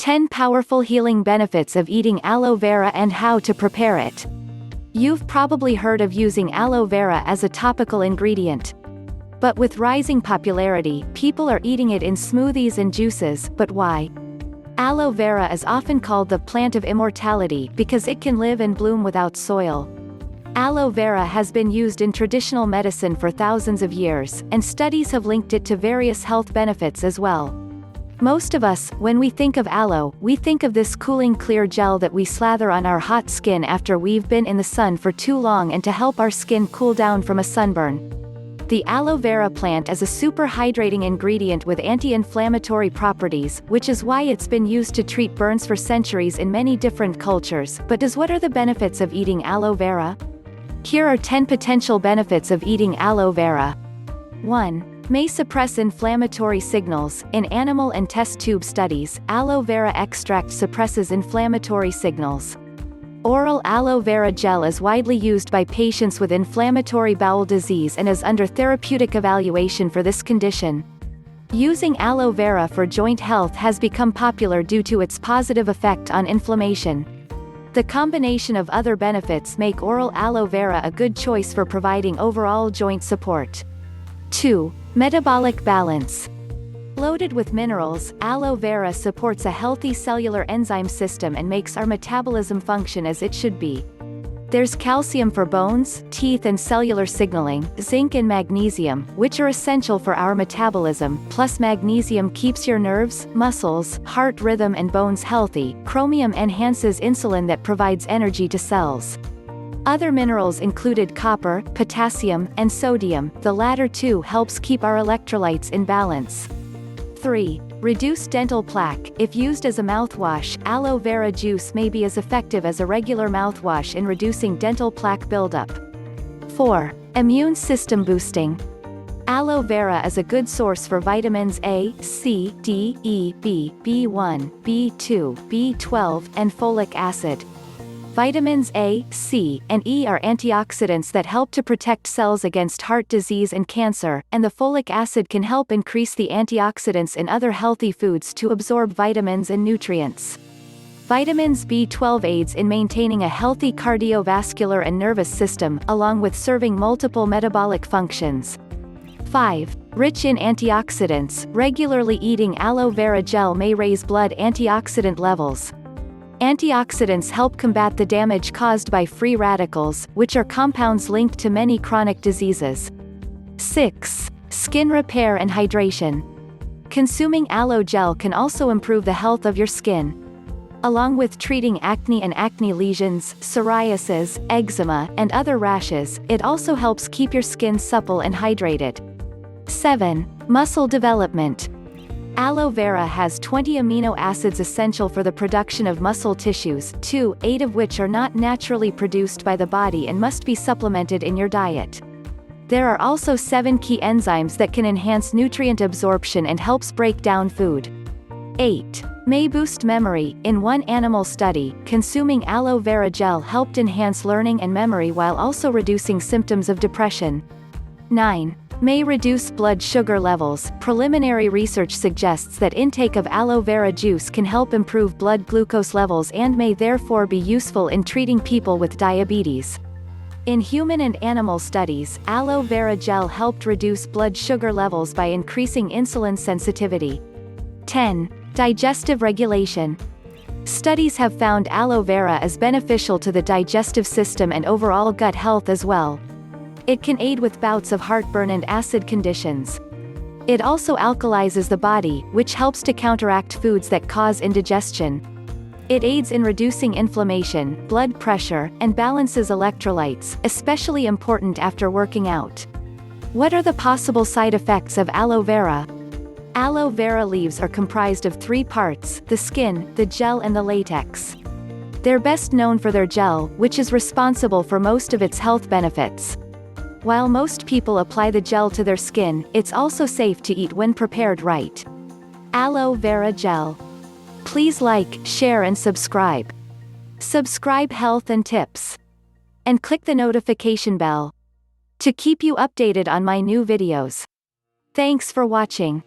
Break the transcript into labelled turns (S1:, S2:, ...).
S1: 10 powerful healing benefits of eating aloe vera and how to prepare it. You've probably heard of using aloe vera as a topical ingredient. But with rising popularity, people are eating it in smoothies and juices, but why? Aloe vera is often called the plant of immortality because it can live and bloom without soil. Aloe vera has been used in traditional medicine for thousands of years, and studies have linked it to various health benefits as well. Most of us, when we think of aloe, we think of this cooling clear gel that we slather on our hot skin after we've been in the sun for too long and to help our skin cool down from a sunburn. The aloe vera plant is a super-hydrating ingredient with anti-inflammatory properties, which is why it's been used to treat burns for centuries in many different cultures. But what are the benefits of eating aloe vera? Here are 10 potential benefits of eating aloe vera. 1. May suppress inflammatory signals. In animal and test tube studies, aloe vera extract suppresses inflammatory signals. Oral aloe vera gel is widely used by patients with inflammatory bowel disease and is under therapeutic evaluation for this condition. Using aloe vera for joint health has become popular due to its positive effect on inflammation. The combination of other benefits make oral aloe vera a good choice for providing overall joint support. 2. Metabolic balance. Loaded with minerals, aloe vera supports a healthy cellular enzyme system and makes our metabolism function as it should be. There's calcium for bones, teeth and cellular signaling, zinc and magnesium, which are essential for our metabolism, plus magnesium keeps your nerves, muscles, heart rhythm and bones healthy. Chromium enhances insulin that provides energy to cells. Other minerals included copper, potassium, and sodium. The latter two helps keep our electrolytes in balance. 3. Reduce dental plaque. If used as a mouthwash, aloe vera juice may be as effective as a regular mouthwash in reducing dental plaque buildup. 4. Immune system boosting. Aloe vera is a good source for vitamins A, C, D, E, B, B1, B2, B12, and folic acid. Vitamins A, C, and E are antioxidants that help to protect cells against heart disease and cancer, and the folic acid can help increase the antioxidants in other healthy foods to absorb vitamins and nutrients. Vitamins B12 aids in maintaining a healthy cardiovascular and nervous system, along with serving multiple metabolic functions. 5. Rich in antioxidants. Regularly eating aloe vera gel may raise blood antioxidant levels. Antioxidants help combat the damage caused by free radicals, which are compounds linked to many chronic diseases. 6. Skin repair and hydration. Consuming aloe gel can also improve the health of your skin. Along with treating acne and acne lesions, psoriases, eczema, and other rashes, it also helps keep your skin supple and hydrated. 7. Muscle development. Aloe vera has 20 amino acids essential for the production of muscle tissues, 8 of which are not naturally produced by the body and must be supplemented in your diet. There are also 7 key enzymes that can enhance nutrient absorption and helps break down food. 8. May boost memory. In one animal study, consuming aloe vera gel helped enhance learning and memory while also reducing symptoms of depression. 9. May reduce blood sugar levels. Preliminary research suggests that intake of aloe vera juice can help improve blood glucose levels and may therefore be useful in treating people with diabetes. In human and animal studies, aloe vera gel helped reduce blood sugar levels by increasing insulin sensitivity. 10. Digestive regulation. Studies have found aloe vera is beneficial to the digestive system and overall gut health as well. It can aid with bouts of heartburn and acid conditions. It also alkalizes the body, which helps to counteract foods that cause indigestion. It aids in reducing inflammation, blood pressure, and balances electrolytes, especially important after working out. What are the possible side effects of aloe vera? Aloe vera leaves are comprised of 3 parts: the skin, the gel and the latex. They're best known for their gel, which is responsible for most of its health benefits. While most people apply the gel to their skin, it's also safe to eat when prepared right. Aloe vera gel. Please like, share and subscribe. Subscribe health and tips. And click the notification bell to keep you updated on my new videos. Thanks for watching.